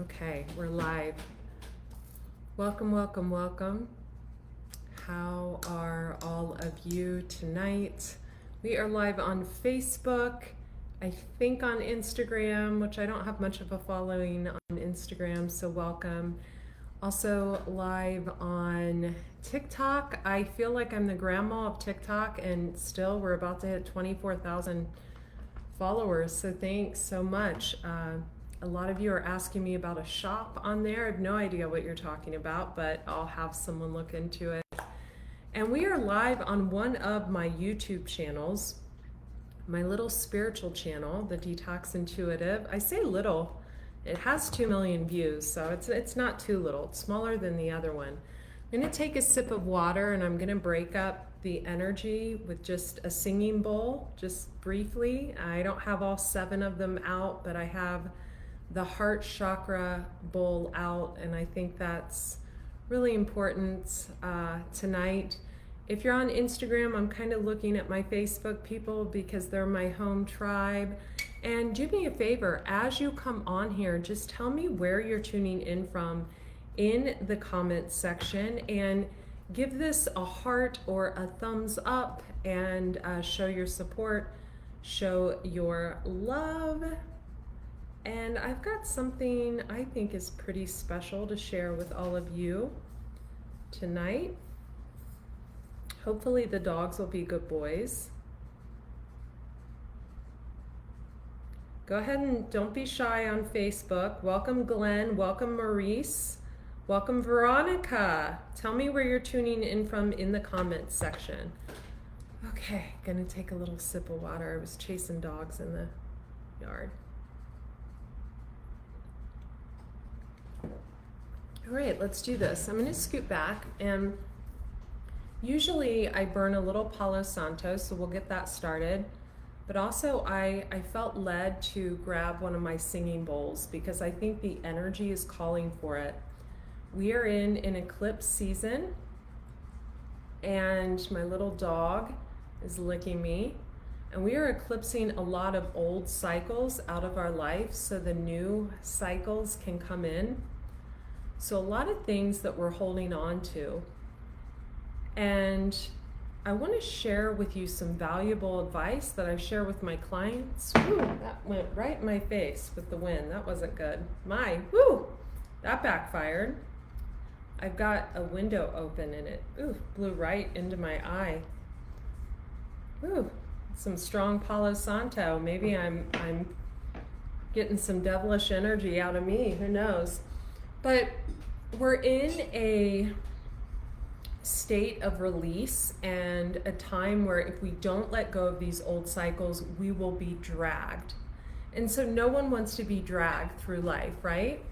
Okay, we're live. Welcome, welcome, welcome. How are all of you tonight? We are live on Facebook, I think on Instagram, which I don't have much of a following on Instagram, so welcome. Also live on TikTok. I feel like I'm the grandma of TikTok, and still we're about to hit 24,000 followers, so thanks so much. A lot of you are asking me about a shop on there. I have no idea what you're talking about, but I'll have someone look into it. And we are live on one of my YouTube channels, my little spiritual channel, the Detox Intuitive. I say little, it has 2 million views, so it's not too little. It's smaller than the other one. I'm gonna take a sip of water and I'm gonna break up the energy with just a singing bowl, just briefly. I don't have all 7 of them out, but I have the heart chakra bowl out, and I think that's really important tonight. If you're on Instagram, I'm kind of looking at my Facebook people because they're my home tribe. And do me a favor, as you come on here, just tell me where you're tuning in from in the comments section, and give this a heart or a thumbs up, and show your support, show your love. And I've got something I think is pretty special to share with all of you tonight. Hopefully the dogs will be good boys. Go ahead and don't be shy on Facebook. Welcome Glenn, welcome Maurice, welcome Veronica. Tell me where you're tuning in from in the comments section. Okay, gonna take a little sip of water. I was chasing dogs in the yard. All right, let's do this. I'm gonna scoot back, and usually I burn a little Palo Santo, so we'll get that started. But also I felt led to grab one of my singing bowls because I think the energy is calling for it. We are in an eclipse season, and my little dog is licking me. And we are eclipsing a lot of old cycles out of our life so the new cycles can come in. So a lot of things that we're holding on to. And I want to share with you some valuable advice that I share with my clients. Whew, that went right in my face with the wind. That wasn't good. That backfired. I've got a window open and it blew right into my eye. Some strong Palo Santo. Maybe I'm getting some devilish energy out of me. Who knows? But we're in a state of release and a time where if we don't let go of these old cycles, we will be dragged. And so no one wants to be dragged through life, right?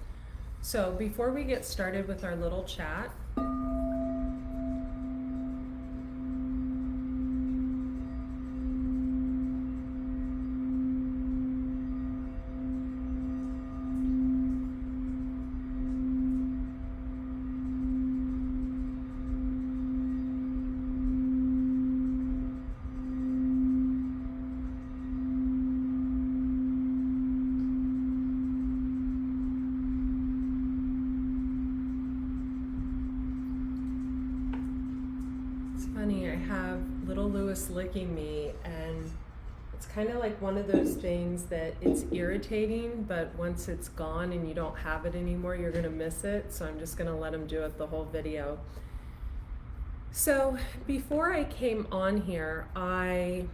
So before we get started with our little chat, funny, I have little Lewis licking me, and it's kind of like one of those things that it's irritating, but once it's gone and you don't have it anymore, you're gonna miss it. So I'm just gonna let him do it the whole video. So before I came on here, I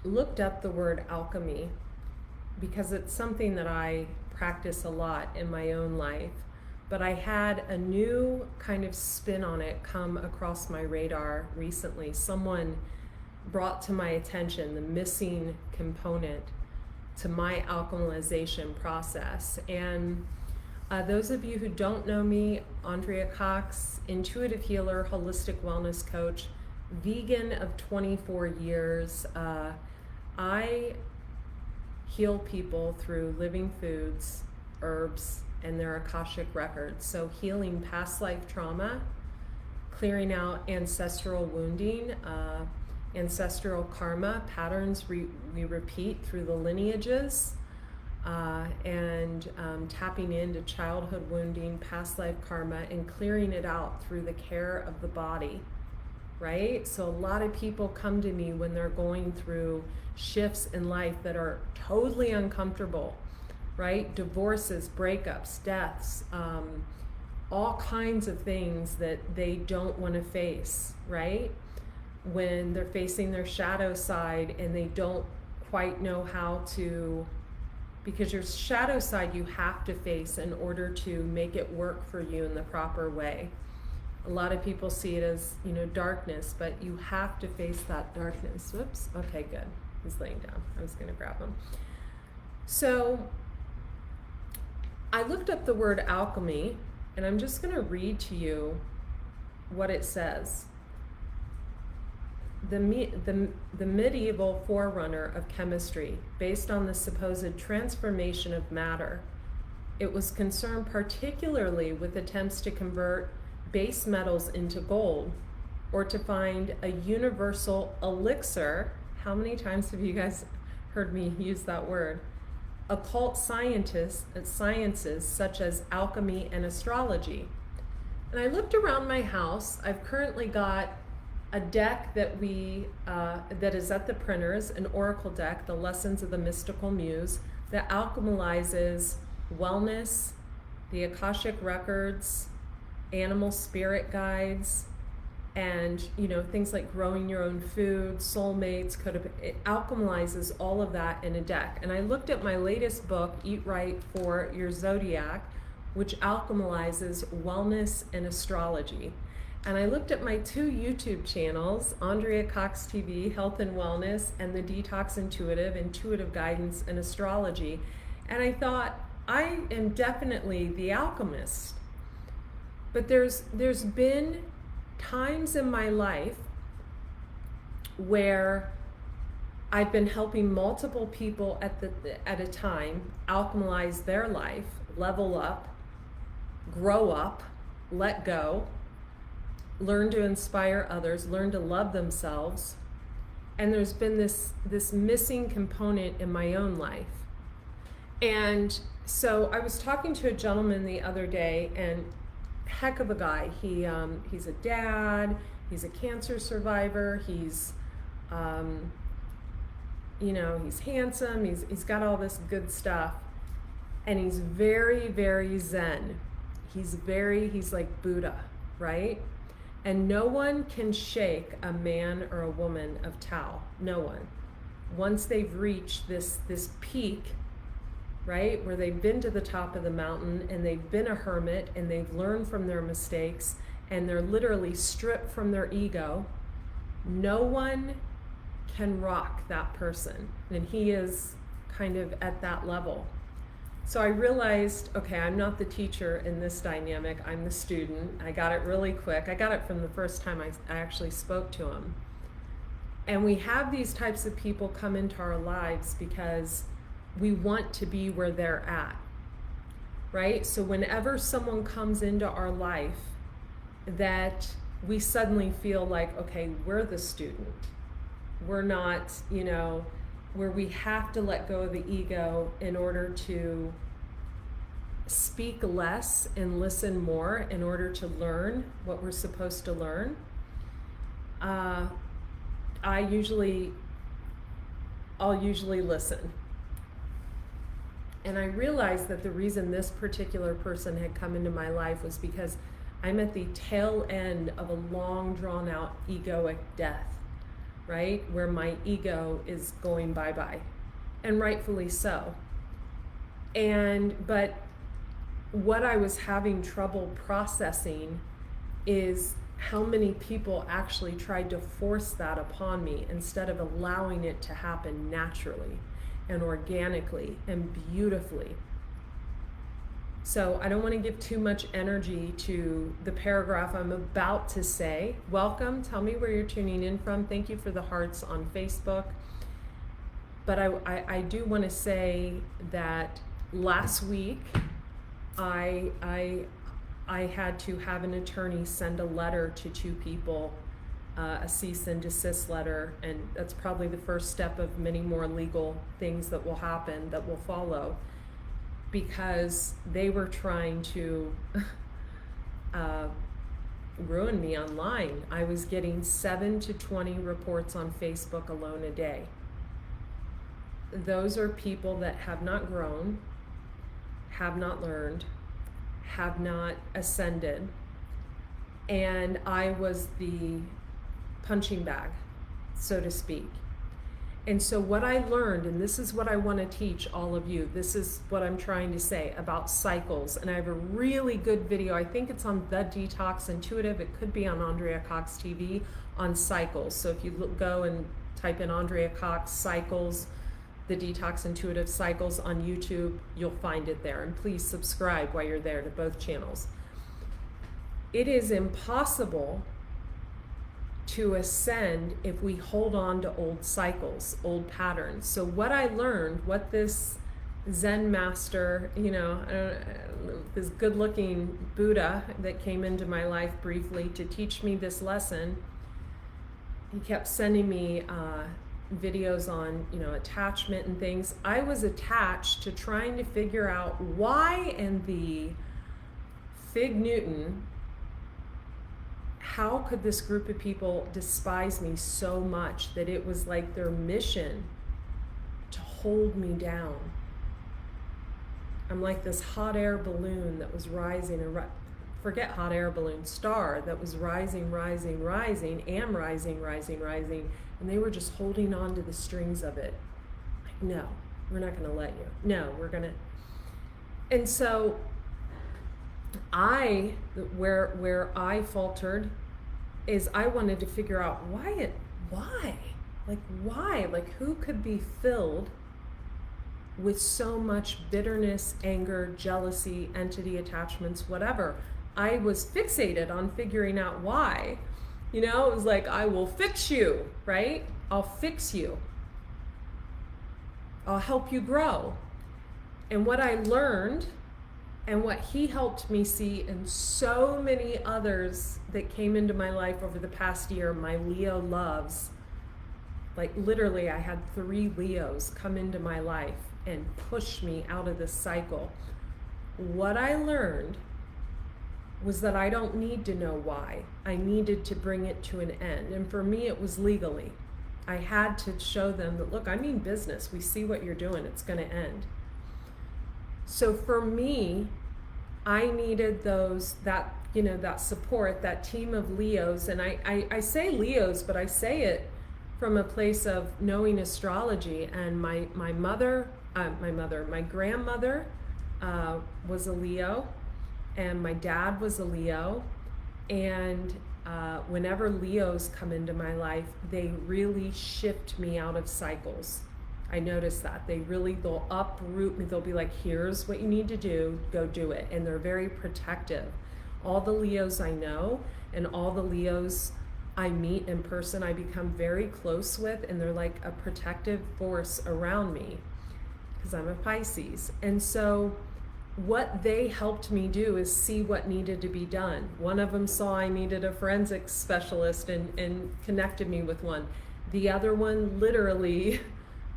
looked up the word alchemy because it's something that I practice a lot in my own life. But I had a new kind of spin on it come across my radar recently. Someone brought to my attention the missing component to my alchemization process. And those of you who don't know me, Andrea Cox, intuitive healer, holistic wellness coach, vegan of 24 years. I heal people through living foods, herbs, and their Akashic records. So healing past life trauma, clearing out ancestral wounding, ancestral karma, patterns we repeat through the lineages, and tapping into childhood wounding, past life karma, and clearing it out through the care of the body, right? So a lot of people come to me when they're going through shifts in life that are totally uncomfortable, right? Divorces, breakups, deaths, all kinds of things that they don't want to face, right? When they're facing their shadow side and they don't quite know how to, because your shadow side you have to face in order to make it work for you in the proper way. A lot of people see it as, darkness, but you have to face that darkness. Whoops, okay, good. He's laying down. I was gonna grab him. So I looked up the word alchemy, and I'm just gonna read to you what it says. The medieval forerunner of chemistry, based on the supposed transformation of matter. It was concerned particularly with attempts to convert base metals into gold, or to find a universal elixir. How many times have you guys heard me use that word? Occult sciences such as alchemy and astrology. And I looked around my house. I've currently got a deck that is at the printers, an oracle deck, the Lessons of the Mystical Muse, that alchemizes wellness, the Akashic records, animal spirit guides, and things like growing your own food, soulmates, it alchemizes all of that in a deck. And I looked at my latest book, Eat Right for Your Zodiac, which alchemizes wellness and astrology. And I looked at my 2 YouTube channels, Andrea Cox TV, Health and Wellness, and the Detox Intuitive Guidance and Astrology. And I thought, I am definitely the alchemist. But there's been times in my life where I've been helping multiple people at a time alchemize their life, level up, grow up, let go, learn to inspire others, learn to love themselves. And there's been this missing component in my own life. And so I was talking to a gentleman the other day, and heck of a guy. He's a dad, he's a cancer survivor, he's he's handsome, he's got all this good stuff, and he's very, very zen. He's like Buddha, right? And no one can shake a man or a woman of Tao. No one. Once they've reached this peak, right, where they've been to the top of the mountain and they've been a hermit and they've learned from their mistakes and they're literally stripped from their ego, no one can rock that person. And he is kind of at that level. So I realized, okay, I'm not the teacher in this dynamic, I'm the student. I got it really quick. I got it from the first time I actually spoke to him. And we have these types of people come into our lives because we want to be where they're at, right? So whenever someone comes into our life that we suddenly feel like, okay, we're the student. We're not, where we have to let go of the ego in order to speak less and listen more in order to learn what we're supposed to learn. I'll usually listen. And I realized that the reason this particular person had come into my life was because I'm at the tail end of a long drawn out egoic death, right? Where my ego is going bye-bye, and rightfully so. But what I was having trouble processing is how many people actually tried to force that upon me instead of allowing it to happen naturally and organically and beautifully. So I don't want to give too much energy to the paragraph I'm about to say. Welcome, tell me where you're tuning in from. Thank you for the hearts on Facebook. But I do want to say that last week I had to have an attorney send a letter to 2 people, a cease and desist letter, and that's probably the first step of many more legal things that will happen, that will follow. because they were trying to ruin me online. I was getting 7 to 20 reports on Facebook alone a day. Those are people that have not grown, have not learned, have not ascended, and I was the punching bag, so to speak. And so what I learned, and this is what I want to teach all of you, this is what I'm trying to say about cycles, and I have a really good video, I think it's on the Detox Intuitive, it could be on Andrea Cox TV, on cycles. So if you go and type in Andrea Cox cycles, the Detox Intuitive cycles on YouTube, you'll find it there. And please subscribe while you're there to both channels. It is impossible to ascend if we hold on to old cycles, old patterns. So what I learned, what this Zen master, this good-looking Buddha that came into my life briefly to teach me this lesson, he kept sending me videos on, attachment and things. I was attached to trying to figure out why in the fig Newton, how could this group of people despise me so much that it was like their mission to hold me down. I'm like this hot air balloon that was rising, forget hot air balloon, star that was rising, am rising, and they were just holding on to the strings of it. Like, no, we're not gonna let you. No, we're gonna. And so where I faltered is I wanted to figure out why? Like who could be filled with so much bitterness, anger, jealousy, entity attachments, whatever. I was fixated on figuring out why. It was like, I will fix you, right? I'll fix you. I'll help you grow. And what I learned and what he helped me see, and so many others that came into my life over the past year, my Leo loves, like literally I had 3 Leos come into my life and push me out of this cycle. What I learned was that I don't need to know why. I needed to bring it to an end. And for me, it was legally. I had to show them that, look, I mean business. We see what you're doing. It's going to end. So for me, I needed that support, that team of Leos. And I say Leos, but I say it from a place of knowing astrology. And my grandmother was a Leo, and my dad was a Leo. And whenever Leos come into my life, they really shift me out of cycles. I noticed that. They'll uproot me. They'll be like, here's what you need to do, go do it. And they're very protective. All the Leos I know and all the Leos I meet in person, I become very close with, and they're like a protective force around me because I'm a Pisces. And so what they helped me do is see what needed to be done. One of them saw I needed a forensics specialist and connected me with one. The other one literally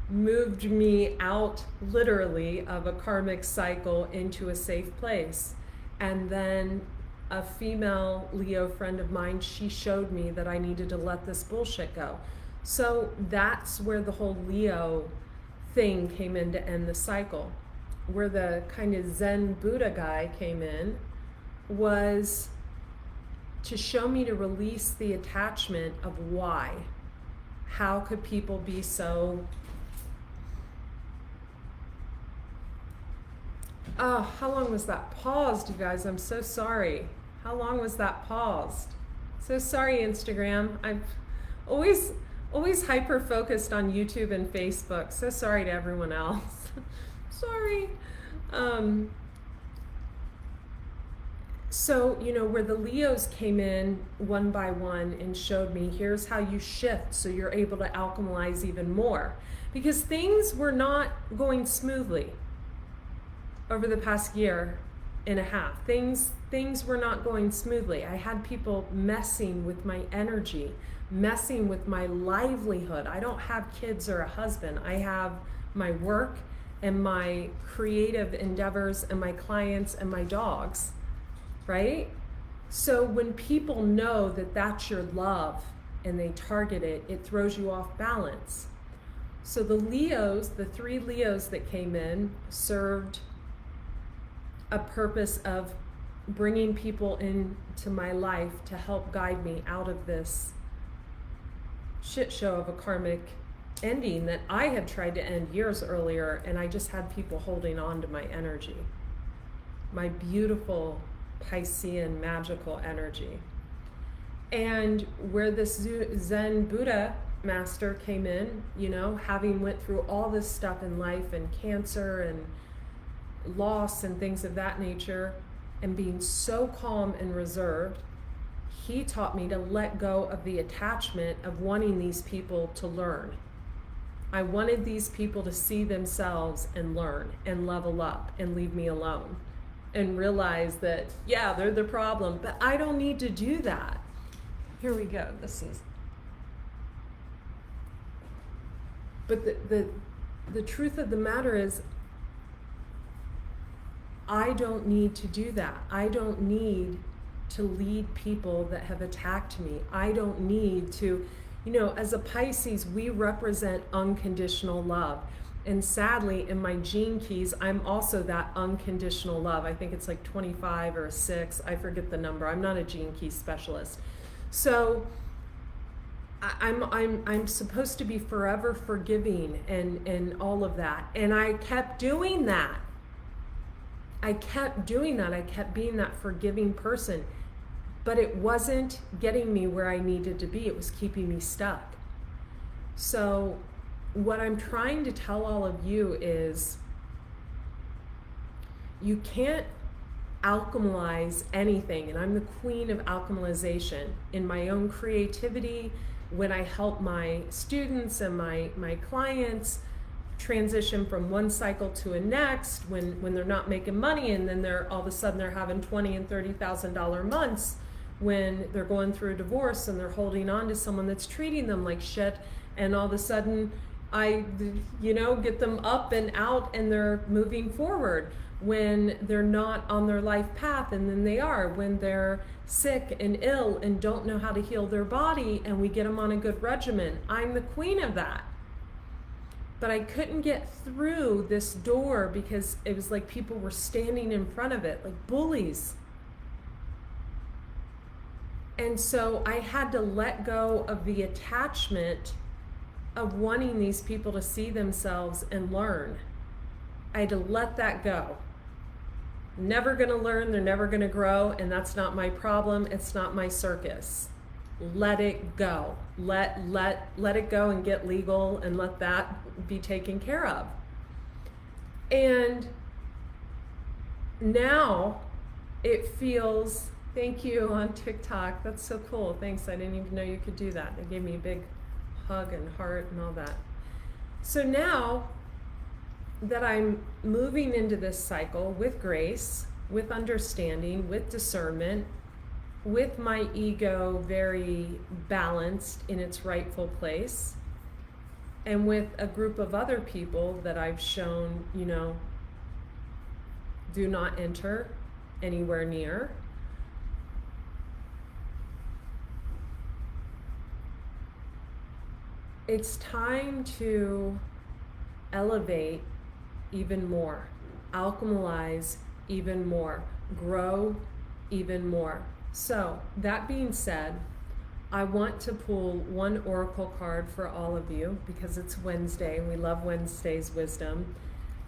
moved me out of a karmic cycle into a safe place. And then a female Leo friend of mine, she showed me that I needed to let this bullshit go. So that's where the whole Leo thing came in to end the cycle. Where the kind of Zen Buddha guy came in was to show me to release the attachment of why. How could people be so... Oh, how long was that paused, you guys? I'm so sorry. How long was that paused? So sorry, Instagram. I've always hyper-focused on YouTube and Facebook. So sorry to everyone else. Sorry. So, where the Leos came in one by one and showed me, here's how you shift so you're able to alchemize even more. Because things were not going smoothly over the past year and a half. Things were not going smoothly. I had people messing with my energy, messing with my livelihood. I don't have kids or a husband. I have my work and my creative endeavors and my clients and my dogs, right? So when people know that that's your love and they target it, it throws you off balance. So the Leos, the 3 Leos that came in, served a purpose of bringing people into my life to help guide me out of this shit show of a karmic ending that I had tried to end years earlier, and I just had people holding on to my energy, my beautiful Piscean magical energy. And where this Zen Buddha master came in, you know, having went through all this stuff in life and cancer and loss and things of that nature, and being so calm and reserved, he taught me to let go of the attachment of wanting these people to learn. I wanted these people to see themselves and learn and level up and leave me alone and realize that, yeah, they're the problem, but I don't need to do that. Here we go. But the truth of the matter is, I don't need to do that. I don't need to lead people that have attacked me. I don't need to, you know, as a Pisces, we represent unconditional love. And sadly, in my gene keys, I'm also that unconditional love. I think it's like 25 or 6. I forget the number. I'm not a gene key specialist. So I'm supposed to be forever forgiving and all of that. And I kept doing that. I kept doing that. I kept being that forgiving person, but it wasn't getting me where I needed to be. It was keeping me stuck. So what I'm trying to tell all of you is, you can't alchemize anything. And I'm the queen of alchemization in my own creativity, when I help my students and my clients transition from one cycle to a next, when they're not making money, and then they're all of a sudden they're having $20,000 and $30,000 months, when they're going through a divorce and they're holding on to someone that's treating them like shit, and all of a sudden I, you know, get them up and out and they're moving forward, when they're not on their life path, and then they are, when they're sick and ill and don't know how to heal their body, and we get them on a good regimen. I'm the queen of that. But I couldn't get through this door because it was like people were standing in front of it like bullies. And so I had to let go of the attachment of wanting these people to see themselves and learn. I had to let that go. Never gonna learn, they're never gonna grow, and that's not my problem, it's not my circus. Let it go. Let it go and get legal and let that be taken care of. And now it feels, thank you on TikTok, that's so cool, thanks, I didn't even know you could do that. They gave me a big hug and heart and all that. So now that I'm moving into this cycle with grace, with understanding, with discernment, with my ego very balanced in its rightful place, and with a group of other people that I've shown, you know, do not enter anywhere near. It's time to elevate even more, alchemize even more, grow even more. So that being said, I want to pull one oracle card for all of you because it's Wednesday and we love Wednesday's wisdom.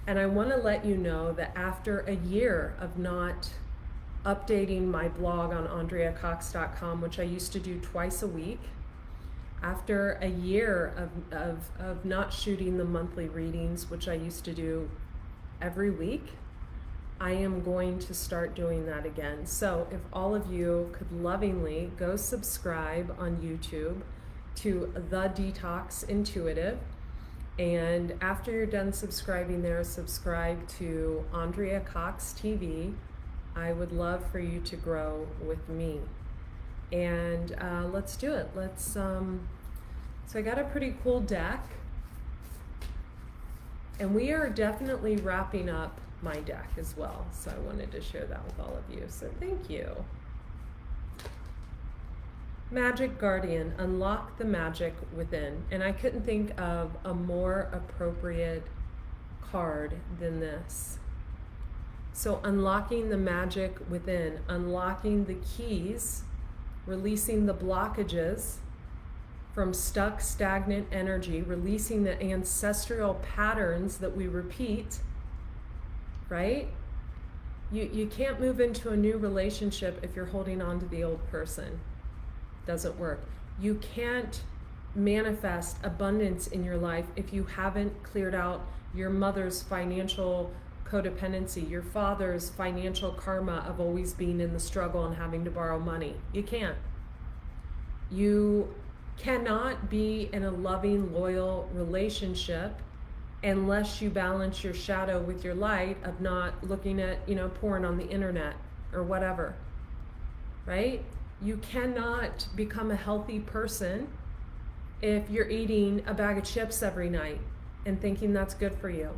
And I want to let you know that after a year of not updating my blog on AndreaCox.com, which I used to do twice a week, after a year of not shooting the monthly readings, which I used to do every week, I am going to start doing that again. So if all of you could lovingly go subscribe on YouTube to The Detox Intuitive, and after you're done subscribing there, subscribe to Andrea Cox TV. I would love for you to grow with me. And let's do it. So I got a pretty cool deck. And we are definitely wrapping up my deck as well. So I wanted to share that with all of you. So thank you. Magic Guardian, unlock the magic within. And I couldn't think of a more appropriate card than this. So unlocking the magic within, unlocking the keys, releasing the blockages from stuck, stagnant energy, releasing the ancestral patterns that we repeat, right? You can't move into a new relationship if you're holding on to the old person. Doesn't work. You can't manifest abundance in your life if you haven't cleared out your mother's financial codependency, your father's financial karma of always being in the struggle and having to borrow money. You can't. You cannot be in a loving, loyal relationship unless you balance your shadow with your light of not looking at, porn on the internet or whatever, right? You cannot become a healthy person if you're eating a bag of chips every night and thinking that's good for you.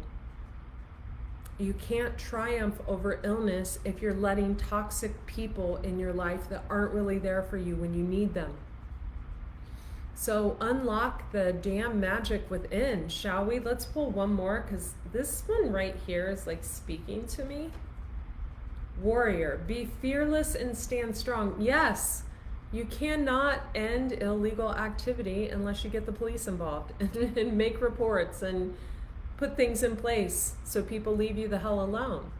You can't triumph over illness if you're letting toxic people in your life that aren't really there for you when you need them. So unlock the damn magic within, shall we? Let's pull one more, because this one right here is like speaking to me. Warrior, be fearless and stand strong. Yes, you cannot end illegal activity unless you get the police involved and make reports and put things in place so people leave you the hell alone.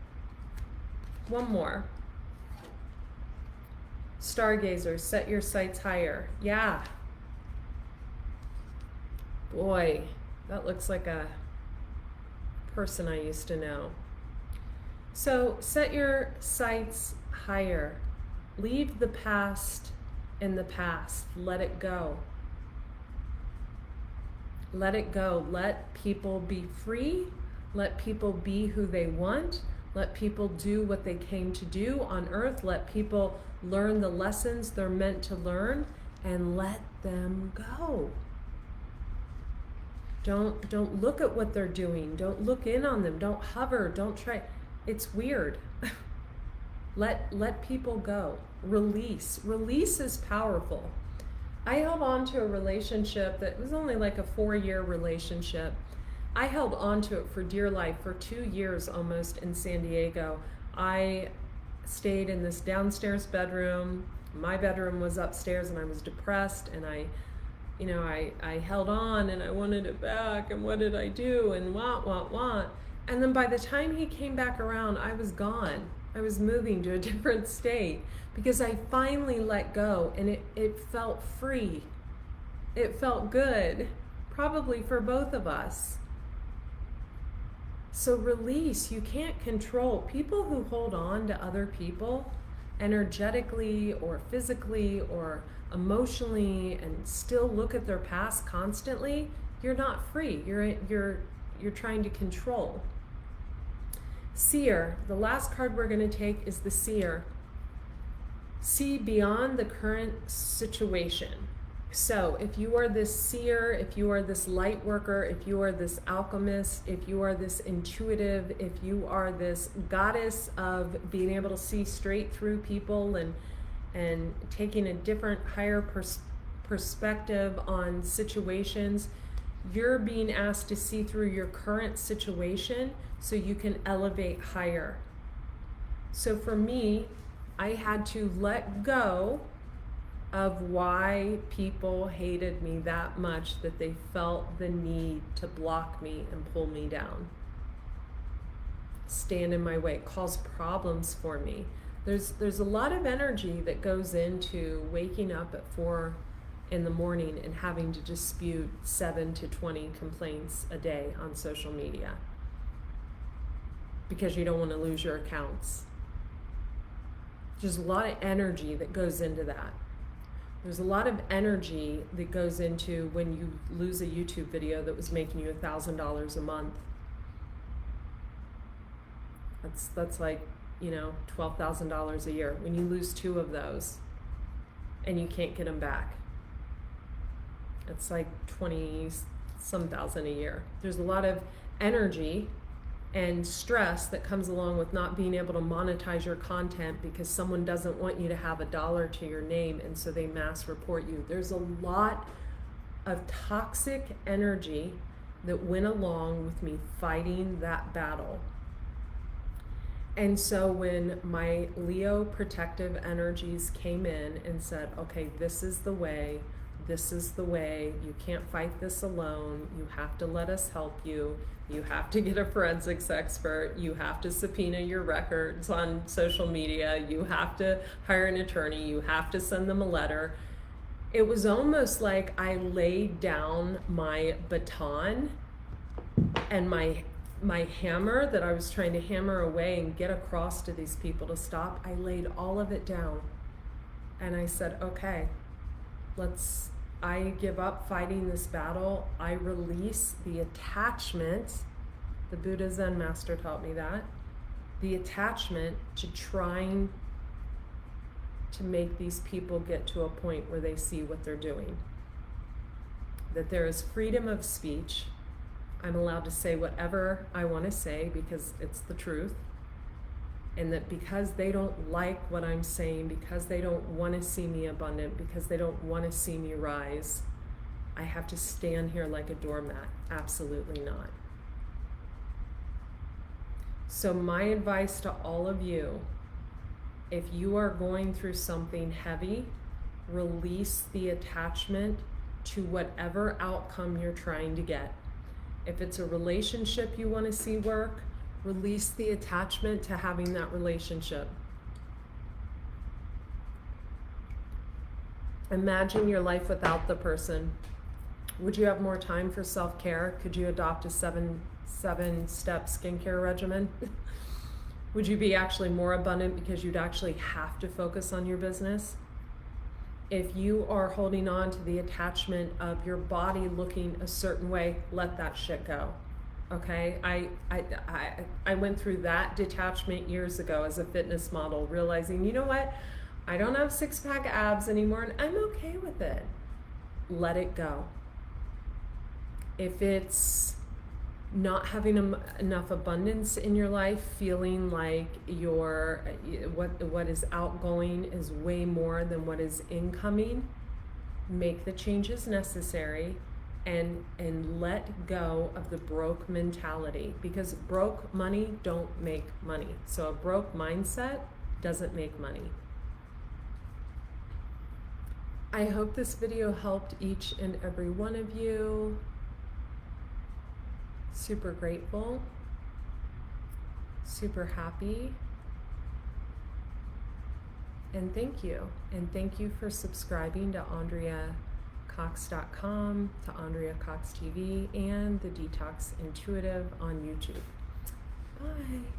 One more. Stargazer, set your sights higher. Yeah. Boy, that looks like a person I used to know. So set your sights higher. Leave the past in the past. Let it go. Let it go. Let people be free. Let people be who they want. Let people do what they came to do on earth. Let people learn the lessons they're meant to learn, and let them go. Don't look at what they're doing. Don't look in on them. Don't hover. Don't try. It's weird. Let people go. Release. Release is powerful. I held on to a relationship that was only like a 4-year relationship. I held on to it for dear life for 2 years almost in San Diego. I stayed in this downstairs bedroom. My bedroom was upstairs, and I was depressed, and I held on and I wanted it back, and what did I do, and want. And then by the time he came back around, I was gone. I was moving to a different state because I finally let go, and it felt free. It felt good, probably for both of us. So release. You can't control. People who hold on to other people energetically or physically or emotionally and still look at their past constantly, you're not free. You're trying to control. Seer, the last card we're going to take is the Seer. See beyond the current situation. So if you are this seer, if you are this light worker, if you are this alchemist, if you are this intuitive, if you are this goddess of being able to see straight through people and taking a different, higher perspective on situations, you're being asked to see through your current situation so you can elevate higher. So for me, I had to let go of why people hated me that much that they felt the need to block me and pull me down, stand in my way, cause problems for me. There's a lot of energy that goes into waking up at 4 in the morning and having to dispute 7 to 20 complaints a day on social media because you don't want to lose your accounts. There's a lot of energy that goes into that. There's a lot of energy that goes into when you lose a YouTube video that was making you $1,000 a month. That's like, $12,000 a year. When you lose 2 of those and you can't get them back, it's like 20-some thousand a year. There's a lot of energy and stress that comes along with not being able to monetize your content because someone doesn't want you to have $1 to your name, and so they mass report you. There's a lot of toxic energy that went along with me fighting that battle. And so when my Leo protective energies came in and said, okay, this is the way, you can't fight this alone, you have to let us help you, you have to get a forensics expert, you have to subpoena your records on social media, you have to hire an attorney, you have to send them a letter. It was almost like I laid down my baton and my hammer that I was trying to hammer away and get across to these people to stop. I laid all of it down and I said, okay, I give up fighting this battle. I release the attachment. The Buddha Zen master taught me that. The attachment to trying to make these people get to a point where they see what they're doing. That there is freedom of speech. I'm allowed to say whatever I want to say because it's the truth. And that because they don't like what I'm saying, because they don't want to see me abundant, because they don't want to see me rise, I have to stand here like a doormat. Absolutely not. So my advice to all of you, if you are going through something heavy, release the attachment to whatever outcome you're trying to get. If it's a relationship you want to see work, release the attachment to having that relationship. Imagine your life without the person. Would you have more time for self-care? Could you adopt a seven-step skincare regimen? Would you be actually more abundant because you'd actually have to focus on your business? If you are holding on to the attachment of your body looking a certain way, let that shit go. Okay, I went through that detachment years ago as a fitness model, realizing, you know what, I don't have six-pack abs anymore and I'm okay with it. Let it go. If it's not having enough abundance in your life, feeling like what is outgoing is way more than what is incoming, make the changes necessary. And let go of the broke mentality, because broke money don't make money. So a broke mindset doesn't make money. I hope this video helped each and every one of you. Super grateful, super happy, and thank you. And thank you for subscribing to AndreaCox.com, to Andrea Cox TV, and the Detox Intuitive on YouTube. Bye.